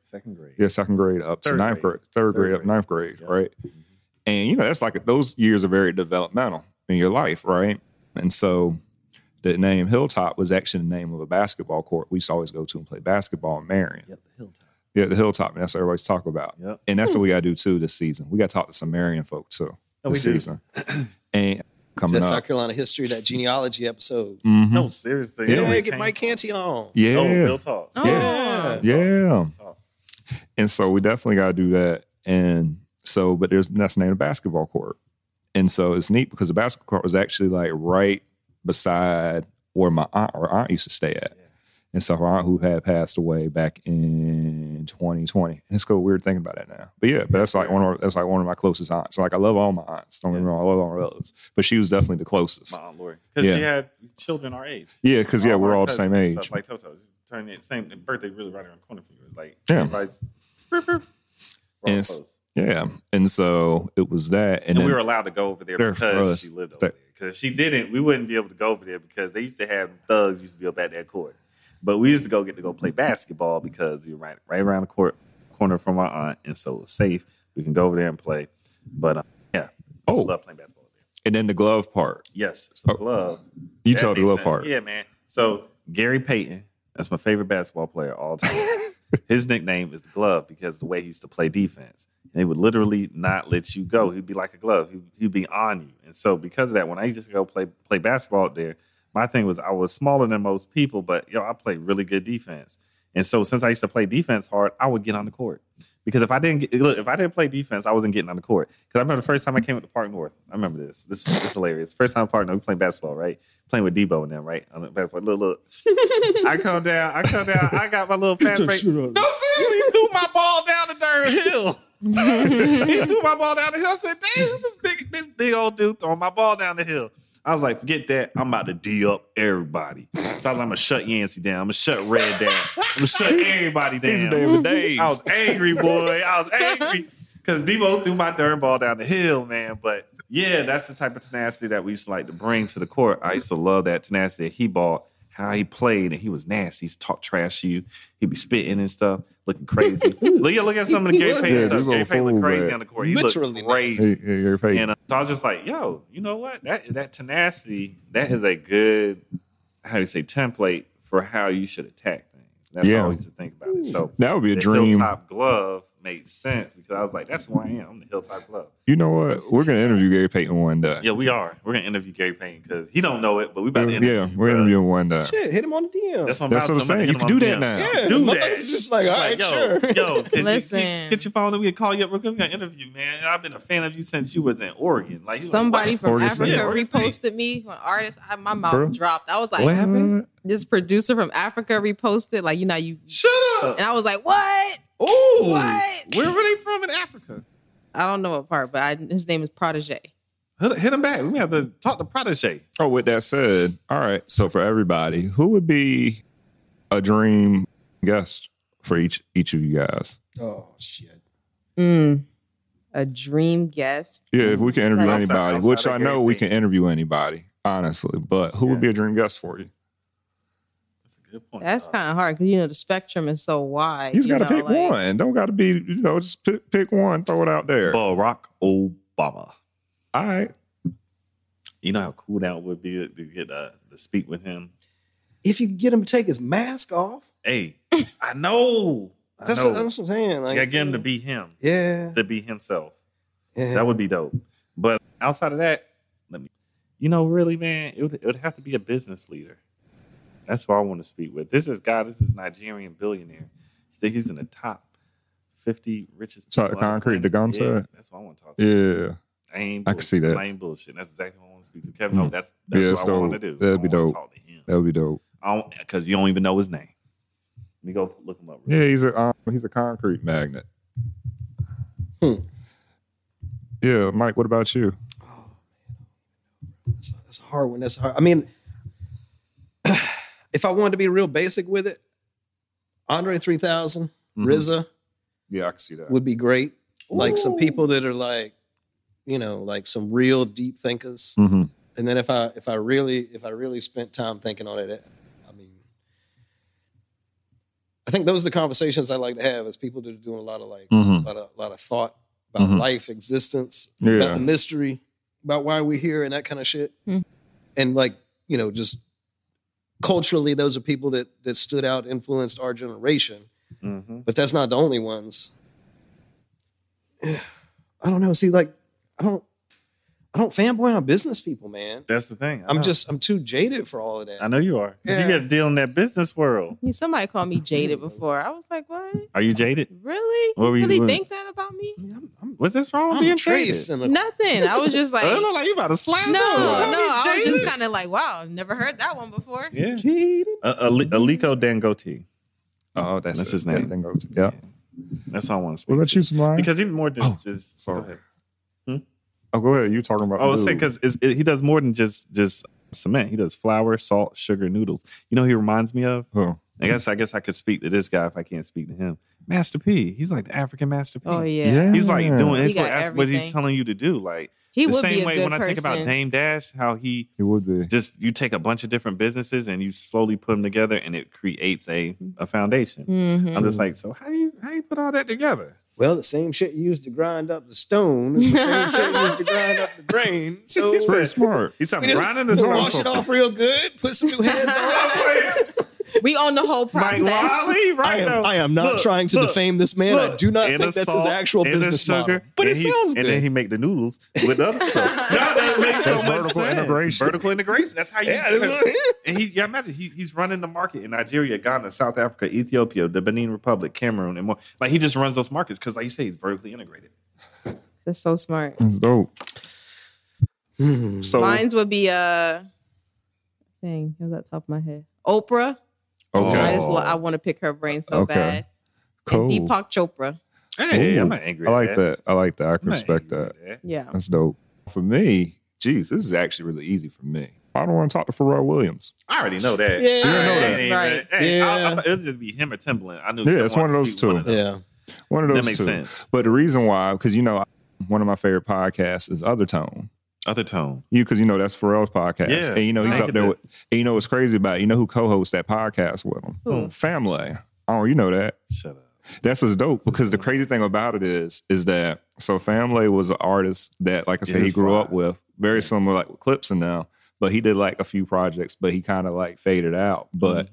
Yeah, second grade up to ninth grade. Third grade up to ninth grade, right? And, that's like those years are very developmental in your life, right? And so the name Hilltop was actually the name of a basketball court we used to always go to and play basketball in Marion. Yep, the Hilltop. Yeah, the Hilltop, and that's what everybody's talking about. Yep. And that's what we got to do too this season. We got to talk to some Marion folk too this season. And coming that up, South Carolina history, that genealogy episode. Mm-hmm. No, seriously. Yeah, get Mike Canty on. Yeah. Hilltop. Yeah. Yeah. And so we definitely got to do that. And so, but that's the name of the basketball court. And so it's neat because the basketball court was actually like right beside where my aunt used to stay at. Yeah. And so her aunt who had passed away back in 2020. And it's so weird thinking about that now. But yeah, but that's like one of my closest aunts. Like I love all my aunts. Don't get me wrong, I love all my relatives. But she was definitely the closest. My Aunt Lori. Because she had children our age. Yeah, because we're all the same age. Stuff, like Toto. Turning the same birthday really right around the corner for you. It's like everybody's and so it was that. And then we were allowed to go over there because she lived over there. Because if she didn't, we wouldn't be able to go over there because they used to have thugs used to be up at that court. But we used to get to go play basketball because we were right around the corner from our aunt, and so it was safe. We can go over there and play. But I love playing basketball there. And then the glove part. Yes, it's the glove. You tell the glove part. Yeah, man. So Gary Payton, that's my favorite basketball player all time. His nickname is the glove because the way he used to play defense. And he would literally not let you go. He'd be like a glove. He'd be on you. And so because of that, when I used to go play basketball out there, my thing was I was smaller than most people, but I played really good defense. And so since I used to play defense hard, I would get on the court. Because if I didn't play defense, I wasn't getting on the court. Because I remember the first time I came to Park North. I remember this. This is hilarious. First time at Park North, we playing basketball, right? Playing with Debo and them, right? On the basketball. Look. I come down. I got my little fast break. No, seriously, he threw my ball down the darn hill. He threw my ball down the hill. I said, damn, this big old dude throwing my ball down the hill. I was like, forget that. I'm about to D up everybody. So I was like, I'm going to shut Yancey down. I'm going to shut Red down. I'm going to shut everybody down. These David Daves. I was angry, boy. I was angry because Debo threw my darn ball down the hill, man. But yeah, that's the type of tenacity that we used to like to bring to the court. I used to love that tenacity that he brought. how he played, and he was nasty. He's talk trash to you. He'd be spitting and stuff, looking crazy. look at some of the Gary Payton stuff. Gary Payton looked crazy on the court. He looked crazy. And so I was just like, yo, you know what? That tenacity, that is a good, how you say, template for how you should attack things. That's all I used to think about it. So that would be a dream. Hilltop glove made sense because I was like, that's who I am. I'm the Hilltop glove. You know what? We're gonna interview Gary Payton one day. Yeah, we are. We're gonna interview Gary Payton because he don't know it, but we about to interview. Yeah, we're interviewing one day. Shit, hit him on the DM. That's what I'm saying. You can do that now. Yeah, do that. It's just like, all right, sure. Yo, listen, get your phone and we can call you up real quick. We got an interview, man. I've been a fan of you since you was in Oregon. Like somebody from Oregon Africa State. reposted me. When artists, my mouth dropped. I was like, what happened? This producer from Africa reposted. Like, you shut up. And I was like, what? Oh, what? Where were they from in Africa? I don't know what part, but his name is Protege. Hit him back. We have to talk to Protege. Oh, with that said, all right. So for everybody, who would be a dream guest for each of you guys? Oh shit. A dream guest. Yeah, if we can interview anybody, outside which of I know Gary we Payton. can interview anybody, honestly. But who would be a dream guest for you? That's a good point. That's kind of hard because the spectrum is so wide. He's got to pick like, one. Don't got to be, just pick one, throw it out there. Barack Obama. All right. You know how cool that would be to get to speak with him. If you could get him to take his mask off. Hey, I know. That's what I'm saying. Like, You gotta get him to be him. Yeah. To be himself. Yeah. That would be dope. But outside of that, really, man, it would have to be a business leader. That's who I want to speak with. This is Nigerian billionaire. I think he's in the top 50 richest people. Concrete, the gun said? That's what I want to talk to. Yeah. I can see that. I ain't bullshit. That's exactly what I want to speak to. Kevin, no, that's what I want to do. That'd be dope. Talk to him. That would be dope. Because you don't even know his name. Let me go look him up. Yeah, he's a concrete magnet. Yeah, Mike, what about you? That's a hard one. That's hard. I mean, if I wanted to be real basic with it, Andre 3000, RZA, Yeah, I can see that. would be great. Like some people that are like, like some real deep thinkers. Mm-hmm. And then if I really spent time thinking on it, I think those are the conversations I like to have as people that are doing a lot of a lot of thought about life, existence, about the mystery, about why we're here and that kind of shit. And just culturally, those are people that stood out, influenced our generation. But that's not the only ones. I don't know. See, I don't fanboy on business people, man. That's the thing. I'm too jaded for all of that. I know you are. Yeah. You got to deal in that business world. Somebody called me jaded before. I was like, what? Are you jaded? Really? What were you really doing? think that about me? What's this wrong with I'm being Trace jaded? and Nothing. I was just like, It look like you about to slap no. someone. I was just kind of like, wow, never heard that one before. Yeah. Aliko Dangote. Oh, that's his name. Yeah. That's all I want to speak What about to. you, Samara? Because even more than just sorry. Go ahead. Oh, go ahead. You talking about? I was saying because he does more than just cement. He does flour, salt, sugar, noodles. You know who he reminds me of? Oh. I guess I could speak to this guy if I can't speak to him. Master P. He's like the African Master P. Oh yeah. He's like doing He got that's what he's everything. telling you to do. Like He the would same be a way good when I think about person. Dame Dash, how he would be. just you take a bunch of different businesses and you slowly put them together and it creates a foundation. I'm just like, so how you put all that together? Well, the same shit you used to grind up the stone is the same shit you used to grind up the grain. So He's Pretty smart. He's we just grinding this wash it off real good, put some new heads on. We own the whole process. Mike Wiley, right? I am not trying to defame this man. I do not And think the that's his salt, actual and the business model. But and it sounds good. And then he make the noodles with other stuff. That makes so That's much vertical sense. integration. Vertical integration. That's how you. Yeah, that's what it And imagine he's running the market in Nigeria, Ghana, South Africa, Ethiopia, the Benin Republic, Cameroon, and more. Like he just runs those markets because, like you say, he's vertically integrated. That's so smart. That's dope. So Mine's would be thing. It was at the top of my head. Oprah. Okay. I want to pick her brain so Okay. bad. Cool. And Deepak Chopra. hey, Ooh. I'm not angry. I like at that. I like that. I I'm can not respect angry that. at Yeah. That's dope. For me, geez, this is actually really easy for me. I don't want to talk to Pharrell Williams. I already know that. Yeah. You didn't know that. Right. Hey, Yeah. I thought it would just be him or Timbaland. I knew. Yeah, Tim it's one of wanted to those speak two. one of them. Yeah. One of those That makes two. sense. But the reason why, because one of my favorite podcasts is Other Tone. Other Tone. Because that's Pharrell's podcast. Yeah. And he's up there with, and what's crazy about it, who co-hosts that podcast with him? Family. Oh, you know that. Shut up. That's what's dope, because the crazy thing about it is that, so Family was an artist that, like I said, he grew up with, very similar like with Clips and now, but he did like a few projects, but he kind of like faded out. But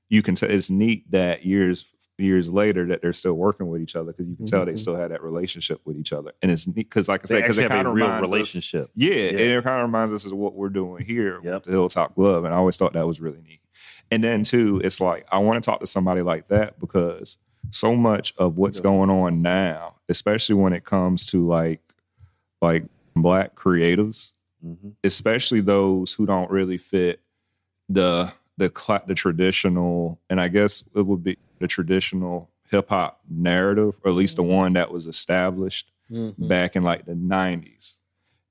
you can tell, it's neat that years later that they're still working with each other, because you can tell they still had that relationship with each other. And it's neat because, like I said, because it kind of reminds relationship. Us, and it kind of reminds us of what we're doing here with the Hilltop Glove. And I always thought that was really neat. And then too, it's like, I want to talk to somebody like that, because so much of what's going on now, especially when it comes to like Black creatives, especially those who don't really fit the traditional, and I guess it would be the traditional hip hop narrative, or at least the one that was established back in like the 90s.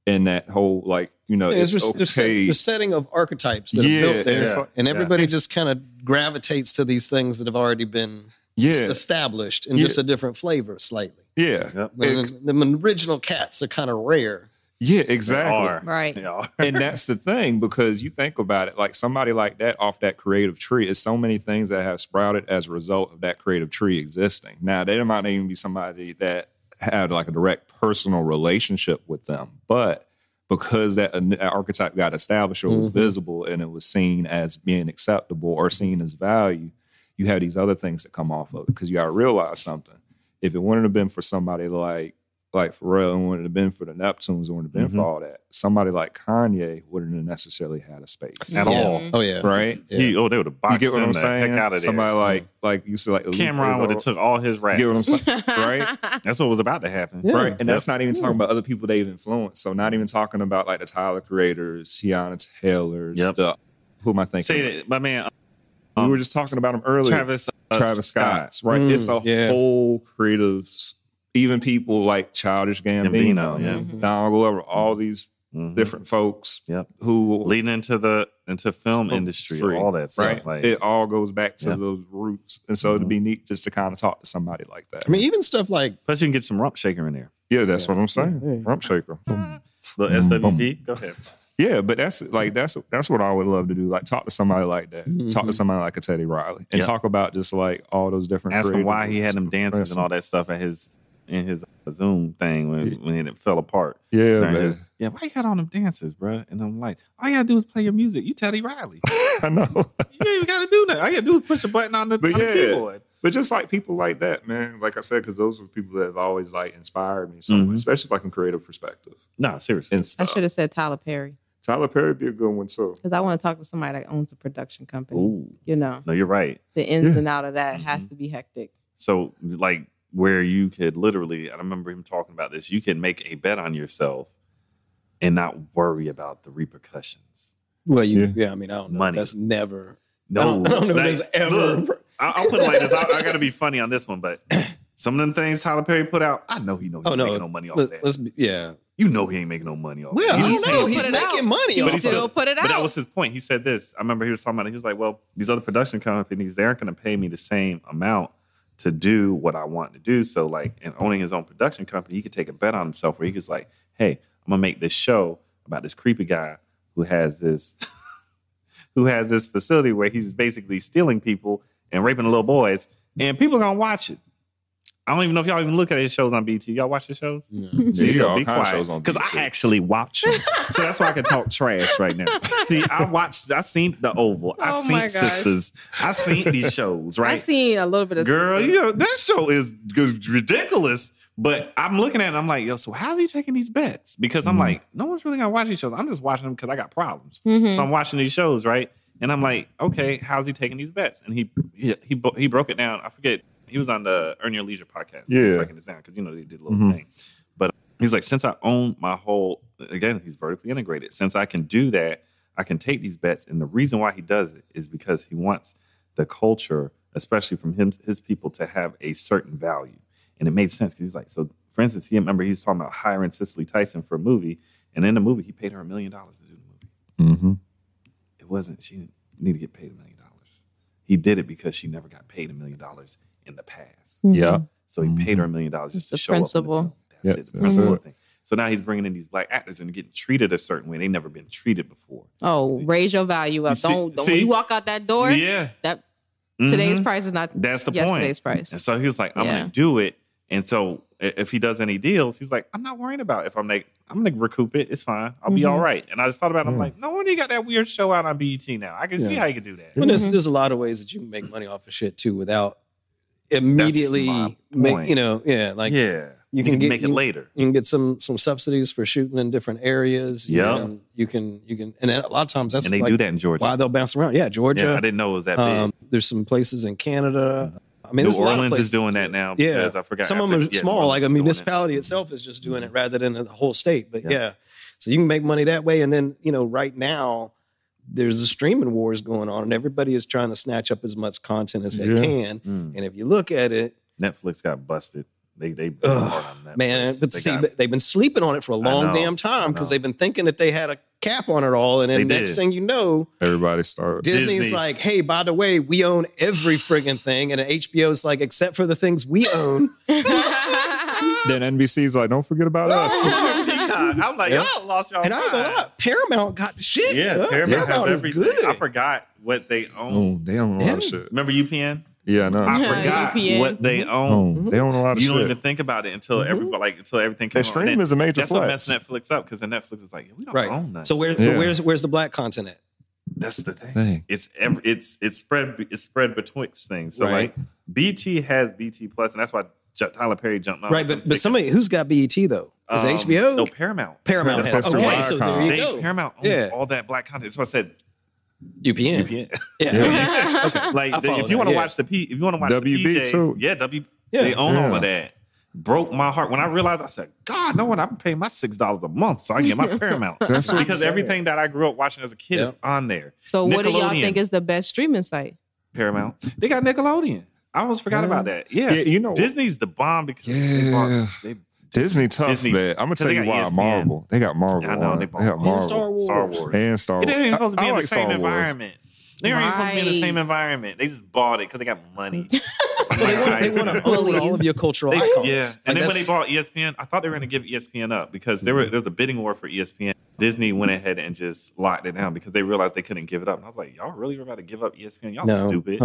And that whole the setting of archetypes that are built there, and everybody just kind of gravitates to these things that have already been established in just a different flavor slightly. Yeah. The original cats are kind of rare. Yeah, exactly. Right. And that's the thing, because you think about it, like somebody like that off that creative tree, is so many things that have sprouted as a result of that creative tree existing. Now, they might not even be somebody that had like a direct personal relationship with them, but because that archetype got established or was visible and it was seen as being acceptable or seen as value, you have these other things that come off of it. Because you got to realize something. If it wouldn't have been for somebody like Pharrell, and wouldn't have been for the Neptunes, and wouldn't have been for all that, somebody like Kanye wouldn't have necessarily had a space at all. Oh yeah, right. Yeah. They would have boxed. You get what I'm saying? Heck out of there. Somebody like you said, like Cameron would have took all his raps. You get what I'm saying? Right. That's what was about to happen. Yeah. Right. And that's not even talking about other people they've influenced. So not even talking about like the Tyler Creators, Tiana Taylors, who am I thinking? Say that, my man. We were just talking about him earlier. Travis Scott. Right. It's a whole creatives. Even people like Childish Gambino, Donald Glover, all these different folks who leading into film industry, all that stuff. Right. Like, it all goes back to those roots, and so it'd be neat just to kind of talk to somebody like that. I mean, even stuff like, plus you can get some rump shaker in there. Yeah, that's what I'm saying. Rump shaker. The SWP. Go ahead. Yeah, but that's what I would love to do. Like talk to somebody like that. Talk to somebody like a Teddy Riley, and talk about just like all those different. Ask him why he had them dances and all that stuff at his Zoom thing when it fell apart. Yeah, man. Why you had all them dances, bro? And I'm like, all you gotta do is play your music. You Teddy Riley. I know. You ain't gotta do that. All you gotta do is push a button on the keyboard. But just like people like that, man, like I said, because those are people that have always like inspired me so much, especially like in creative perspective. Nah, seriously. I should have said Tyler Perry. Tyler Perry would be a good one too. Because I want to talk to somebody that owns a production company. Ooh. No, you're right. The ins and out of that has to be hectic. So like, where you could literally, I remember him talking about this, you can make a bet on yourself and not worry about the repercussions. Well, I mean, I don't know. That's never. No, I don't know if there's ever. Look, I'll put it like this. I got to be funny on this one, but some of them things Tyler Perry put out, I know he ain't making no money off that. You know he ain't making no money off that. Well, he's making money off it. He still put it out. But that was his point. He said this. I remember he was talking about it. He was like, well, these other production companies, they aren't going to pay me the same amount to do what I want to do. So like, in owning his own production company, he could take a bet on himself where he was like, hey, I'm gonna make this show about this creepy guy who has this facility where he's basically stealing people and raping little boys, and people are gonna watch it. I don't even know if y'all even look at his shows on BT. Y'all watch the shows? Yeah. See, be quiet. Because I actually watch them. So that's why I can talk trash right now. See, I seen The Oval. I seen Sisters. I seen these shows, right? I seen a little bit of Girl, Sisters. that show is ridiculous. But I'm looking at it and I'm like, yo, so how's he taking these bets? Because I'm like, no one's really gonna watch these shows. I'm just watching them because I got problems. So I'm watching these shows, right? And I'm like, okay, how's he taking these bets? And he broke it down. I forget. He was on the Earn Your Leisure podcast. Yeah. Breaking this down because, they did a little thing. But he's like, since I own my whole, again, he's vertically integrated. Since I can do that, I can take these bets. And the reason why he does it is because he wants the culture, especially from his people, to have a certain value. And it made sense because he's like, so for instance, he was talking about hiring Cicely Tyson for a movie. And in the movie, he paid her $1 million to do the movie. Mm-hmm. It wasn't, she didn't need to get paid $1 million. He did it because she never got paid $1 million in the past. Yeah. So he paid her $1 million just to show principle. up. That's it. The principle thing. So now he's bringing in these black actors and getting treated a certain way. They've never been treated before. Oh, raise your value up. Don't when you walk out that door. Yeah. That today's price is not. That's the yesterday's point. Price. And so he was like, I'm going to do it. And so if he does any deals, he's like, I'm not worrying about if I'm going to recoup it. It's fine. I'll be all right. And I just thought about it. I'm like, no wonder you got that weird show out on BET now. I can see how you can do that. But there's a lot of ways that you can make money off of shit too without immediately make, you can make it later. You can get some subsidies for shooting in different areas. Yeah. You can, and then a lot of times that's and they do that in Georgia. Why they'll bounce around. Yeah, Georgia. Yeah, I didn't know it was that big. There's some places in Canada. I mean, New there's a lot of Orleans places is doing that now because I forgot. Some of them are small, like a municipality itself is just doing it rather than the whole state. But so you can make money that way. And then, right now there's a streaming wars going on and everybody is trying to snatch up as much content as they can. And if you look at it, Netflix got busted. They hard on that. Man, but they've been sleeping on it for a long damn time because they've been thinking that they had a cap on it all. And then next thing you know, everybody started. Disney's like, hey, by the way, we own every friggin' thing. And HBO's like, except for the things we own. Then NBC's like, don't forget about us. I'm like, y'all lost y'all. And I ain't gonna lie, Paramount got the shit. Yeah, Paramount has everything. I forgot what they own. They own a lot of shit. Remember UPN? Yeah, no. I forgot what they own. They own a lot of shit. You don't even think about it until everybody, until everything came out. Stream is a major flex. That's what messed Netflix up because then Netflix was like, we don't own that. So where's the black content at? That's the thing. It's spread betwixt things. So like BT has BT Plus, and that's why Tyler Perry jumped on. Right, but somebody who's got BET though? Is it HBO? No, Paramount. Paramount has. Okay, so there you go. Paramount owns all that black content. So I said. UPN. Yeah. Okay. Like if you want to watch the PJs, too. They own all of that. Broke my heart when I realized. I said, God, no one. I'm paying my $6 a month so I can get my Paramount. Because everything that I grew up watching as a kid is on there. So what do y'all think is the best streaming site? Paramount. They got Nickelodeon. I almost forgot about that. Yeah, Disney's the bomb because they Disney tough, man. I'm gonna tell you why. ESPN. Marvel. They got Marvel. I know they got Marvel. Star Wars. And Star Wars. They ain't supposed to be in the same environment. They aren't supposed to be in the same environment. They just bought it because they got money. They want to own all of your cultural icons. Yeah, and then when they bought ESPN, I thought they were going to give ESPN up because there was a bidding war for ESPN. Disney went ahead and just locked it down because they realized they couldn't give it up. And I was like, y'all really were about to give up ESPN? Y'all stupid.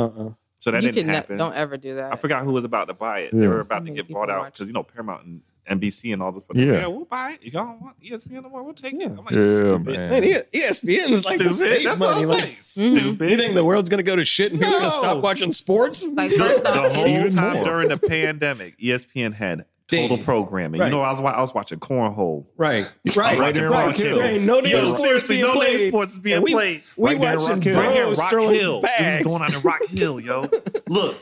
So that didn't happen. Don't ever do that. I forgot who was about to buy it. They were about to get bought out because Paramount and NBC and all this. Yeah, we'll buy it. If y'all don't want ESPN no more, we'll take it. I'm like, stupid. Man, ESPN is like the safe money. Like, stupid. You think the world's going to go to shit and people are going to stop watching sports? Like first off, the whole time during the pandemic, ESPN had total programming. Right. I was watching cornhole. Right. There ain't no damn sports being no played. Sports being played. We watching bros throwing bags. What's going on in Rock Hill, yo? Look,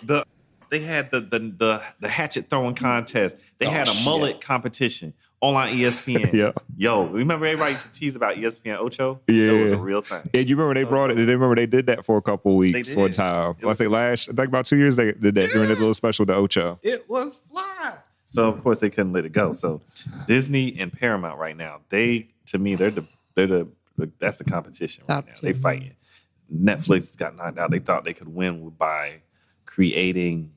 they had the hatchet throwing contest. They had a mullet competition all on ESPN. Yeah. Yo, remember everybody used to tease about ESPN Ocho? Yeah. It was a real thing. And you remember they brought it. They remember they did that for a couple of weeks one time. I think about 2 years they did that during that little special to Ocho. It was fly. So of course they couldn't let it go. So Disney and Paramount right now, they're that's the competition right now. They fighting. Netflix got knocked out. They thought they could win by creating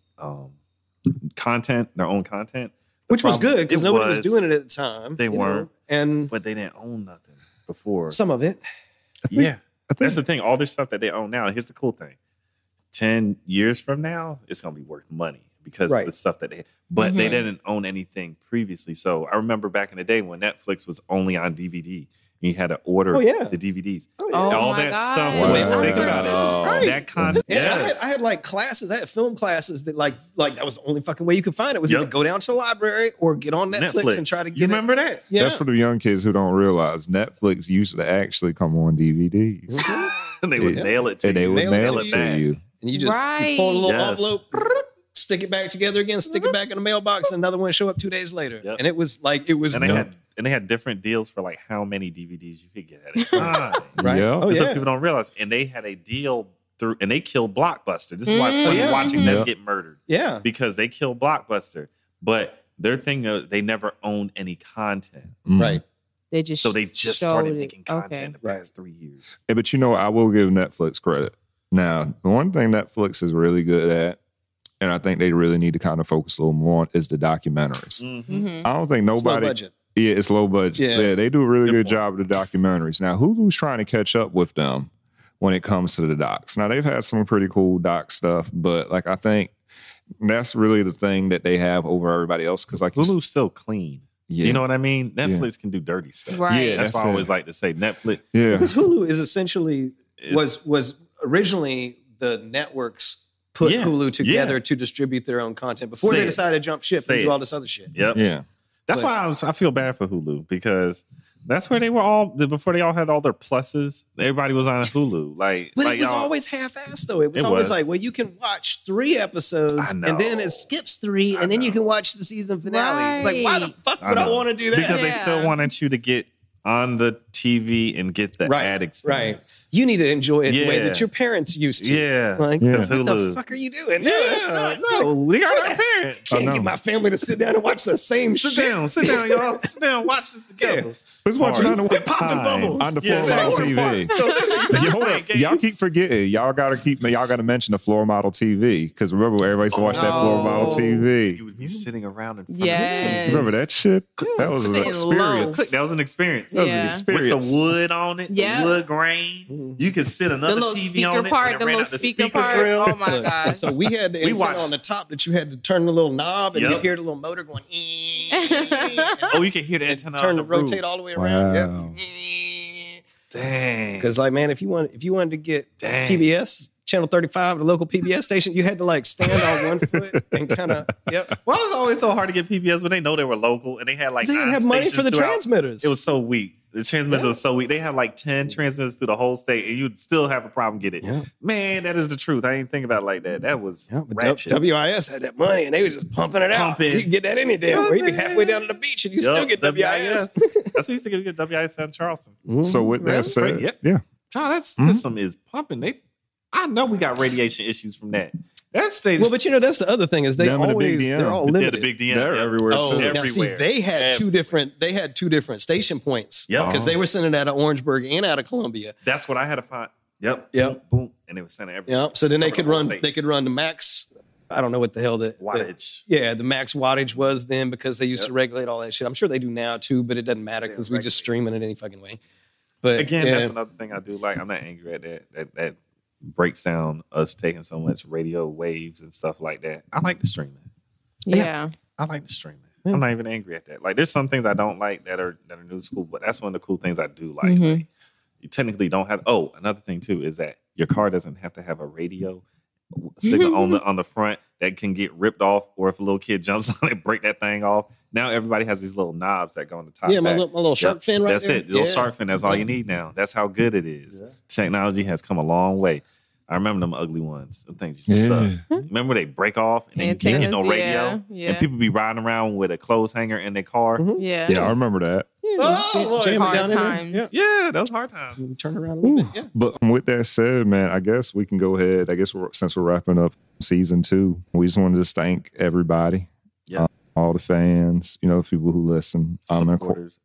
content, their own content. Which was good because nobody was doing it at the time. They weren't. And but they didn't own nothing before. Some of it. That's the thing. All this stuff that they own now, here's the cool thing. 10 years from now, it's going to be worth money because of the stuff that they but they didn't own anything previously. So I remember back in the day when Netflix was only on DVD. You had to order the DVDs. All that stuff. Think about it. That content. I had like classes. I had film classes that like that was the only fucking way you could find it was either go down to the library or get on Netflix. And try to get You remember that? Yeah. That's for the young kids who don't realize Netflix used to actually come on DVDs. And they would nail it to you. And they would nail it to you. And you just pull a little envelope, stick it back together again, stick it back in the mailbox, and another one show up 2 days later. Yep. And it was and they had different deals for like how many DVDs you could get at a time. Right? Yeah. Some people don't realize. And they had a deal through, and they killed Blockbuster. This is why it's funny watching them get murdered. Yeah. Because they killed Blockbuster. But their thing, they never owned any content. Right. They just started making content in the past 3 years. Hey, but I will give Netflix credit. Now, the one thing Netflix is really good at, and I think they really need to kind of focus a little more on, is the documentaries. I don't think nobody. Low budget. Yeah, it's low budget. Yeah, they do a really good job with the documentaries. Now, Hulu's trying to catch up with them when it comes to the docs. Now, they've had some pretty cool doc stuff, but like I think that's really the thing that they have over everybody else. Because like Hulu's still clean. Yeah. You know what I mean? Netflix can do dirty stuff. Right. Yeah, that's why I always like to say Netflix. Yeah. Because Hulu is essentially was originally the networks put Hulu together to distribute their own content before they decided to jump ship and do all this other shit. Yep. Yeah. That's why I feel bad for Hulu, because that's where they were all before they all had all their pluses. Everybody was on Hulu, but it was always half-assed though. It was always like, well, you can watch 3 episodes and then it skips 3, and then you can watch the season finale. Right. It's like, why the fuck would I want to do that? Because they still wanted you to get on the TV and get the ad experience. Right. You need to enjoy it the way that your parents used to. Yeah. Like, what the fuck are you doing? No, we are not parents. Can't get my family to sit down and watch the same shit. Sit down, y'all. Sit down, watch this together. Yeah. Let's watch it on the popping bubbles on the floor model TV. Hold up. Y'all keep forgetting. Y'all gotta mention the floor model TV, because remember everybody used to watch that floor model TV. You would be sitting around in front Yes. of the TV. Remember that shit? That was an experience. That was an experience. That was an experience. With the wood on it, the wood grain. You could sit another TV on it. The little speaker part. Oh my God. So we had the antenna on the top that you had to turn the little knob, and you hear the little motor going. Oh, you can hear the antenna turn on the rotate roof. all the way around. Wow. Yep. Dang. Because like, man, if you wanted to get PBS channel 35, the local PBS station, you had to like stand on one foot and kind of Well, it was always so hard to get PBS when they know they were local and they had like they didn't have money for the transmitters. It was so weak. The transmitters was so weak. They had like 10 transmitters through the whole state, and you'd still have a problem getting it. Yeah. Man, that is the truth. I didn't think about it like that. That was ratchet. WIS had that money, and they were just pumping it out. You can get that any damn way. You can be halfway down to the beach, and you still get WIS. That's what we used to get WIS in Charleston. So with that said, Child, that system is pumping. I know we got radiation issues from that. That stage. Well, but that's the other thing is they're all limited. Yeah, the big DM. They're everywhere. Everywhere. Now see, they had two different station points. Yep. Because they were sending out of Orangeburg and out of Columbia. That's what I had to find. Yep. Boom. And they were sending everywhere. Yep. So then they could run the max. I don't know what the hell wattage. The max wattage was then, because they used to regulate all that shit. I'm sure they do now too, but it doesn't matter because we just stream it in any fucking way. But again, that's another thing I do like. I'm not angry at that. That breaks down us taking so much radio waves and stuff like that. I like the streaming. Yeah. I like the streaming. I'm not even angry at that. Like, there's some things I don't like that are new school, but that's one of the cool things I do like. Mm-hmm. Like, you technically don't have. Oh, another thing too is that your car doesn't have to have a radio signal on the front that can get ripped off, or if a little kid jumps on it, break that thing off. Now everybody has these little knobs that go on the top. Yeah, my little shark fin right that's there. That's it. The little shark fin. That's all you need now. That's how good it is. Yeah. Technology has come a long way. I remember them ugly ones. Them things used to suck. Remember they break off and then you can't get no radio? Yeah. And people be riding around with a clothes hanger in their car. Mm-hmm. Yeah. Yeah, I remember that. Hard times. Yeah, those hard times. Turn around a little bit. Yeah. But with that said, man, I guess we can go ahead. Since we're wrapping up season 2, we just wanted to just thank everybody. Yeah. All the fans, people who listen, supporters.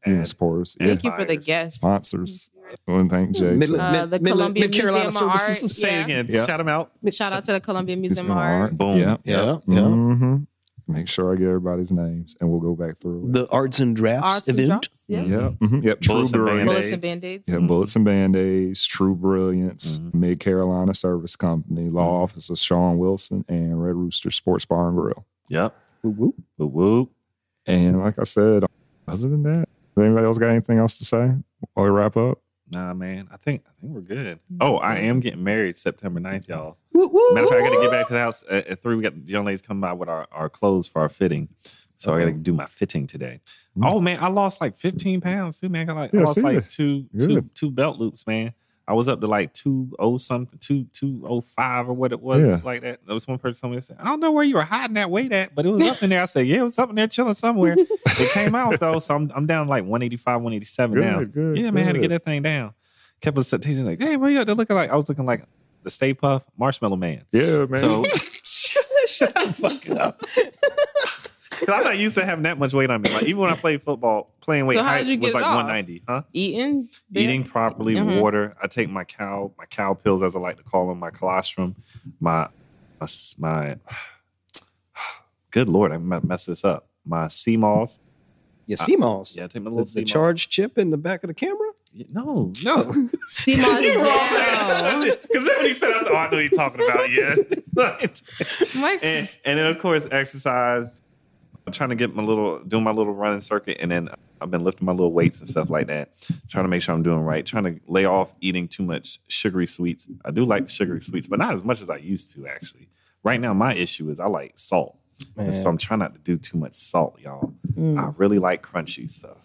Thank you for the guests. Sponsors. I want to thank Jay. The Columbia Museum of Art. Say it again. Shout them out. Shout out to the Columbia Museum of Art. Boom. Yeah. Mm-hmm. Make sure I get everybody's names, and we'll go back through it. The Arts and Drafts event. Yes. Yeah. Mm-hmm. Yep. Bullets and Band-Aids. Bullets and Band-Aids. Yeah, Bullets and Band-Aids, True Brilliance, Mid Carolina Service Company, Law Office of Sean Wilson, and Red Rooster Sports Bar and Grill. Yep. Whoop, whoop. Whoop. And like I said, other than that, does anybody else got anything else to say while we wrap up? Nah, man. I think we're good. Oh, I am getting married September 9th, y'all. Woo, woo. Matter of fact, I got to get back to the house at 3. We got the young ladies coming by with our clothes for our fitting. So I got to do my fitting today. Oh, man, I lost like 15 pounds too, man. I lost like two belt loops, man. I was up to like 205 or what it was, like that. There was one person told me, I don't know where you were hiding that weight at, but it was up in there. I said, yeah, it was up in there chilling somewhere. It came out though, so I'm down like 185, 187 now. Man, I had to get that thing down. Kept us teaching like, hey, what are you looking like? I was looking like the Stay Puft Marshmallow Man. Yeah, man. So shut the fuck up. Because I'm not used to having that much weight on me. Like, even when I played football, playing weight so height was like 190. Huh? Eating properly, water. I take my cow pills, as I like to call them, my colostrum, my good Lord, I messed this up. My sea moss, Your CMOS. Yeah, I take my little the CMOS. charge chip in the back of the camera. No. CMOS gel. Because then when he said that, I know you're talking about. Yeah. and then of course exercise. I'm trying to get doing my little running circuit, and then I've been lifting my little weights and stuff like that. Trying to make sure I'm doing right. Trying to lay off eating too much sugary sweets. I do like sugary sweets, but not as much as I used to actually. Right now, my issue is I like salt. So I'm trying not to do too much salt, y'all. I really like crunchy stuff.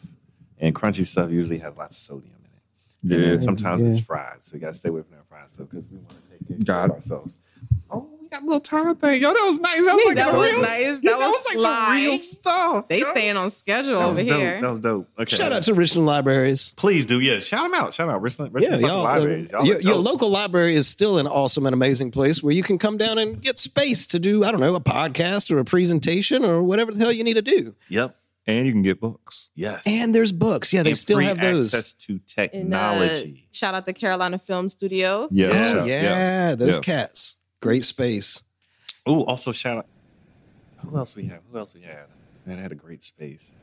And crunchy stuff usually has lots of sodium in it. Yeah. And sometimes it's fried. So you got to stay away from that fried stuff because we want to take care of ourselves. Oh, we got a little time thing. Yo, that was nice. That was nice. That was like the real stuff. They staying on schedule over here. That was dope. Okay. Shout out to Richland Libraries. Please do. Yeah, shout them out. Shout out Richland y'all, Libraries. Your local library is still an awesome and amazing place where you can come down and get space to do, I don't know, a podcast or a presentation or whatever the hell you need to do. Yep. And you can get books. Yes. And there's books. Yeah, they still have those. Access to technology. Shout out the Carolina Film Studio. Yes. Oh, yeah, those cats. Great space. Oh, also shout out. Who else we have? Man, I had a great space.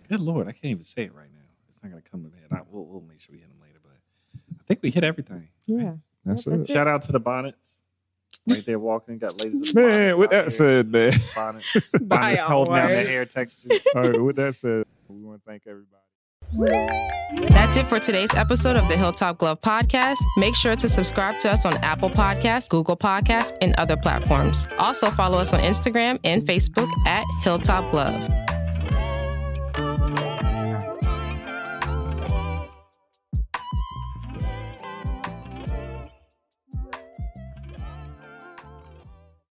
Good Lord, I can't even say it right now. It's not going to come to my head. We'll make sure we hit them later, but I think we hit everything. Yeah. That's it. Shout out to the Bonnets. Right there walking, got ladies with man, with that said, man. Bonnets holding down their hair textures. All right, with that said, we want to thank everybody. That's it for today's episode of the Hilltop Glove Podcast. Make sure to subscribe to us on Apple Podcasts, Google Podcasts, and other platforms. Also follow us on Instagram and Facebook at Hilltop Glove.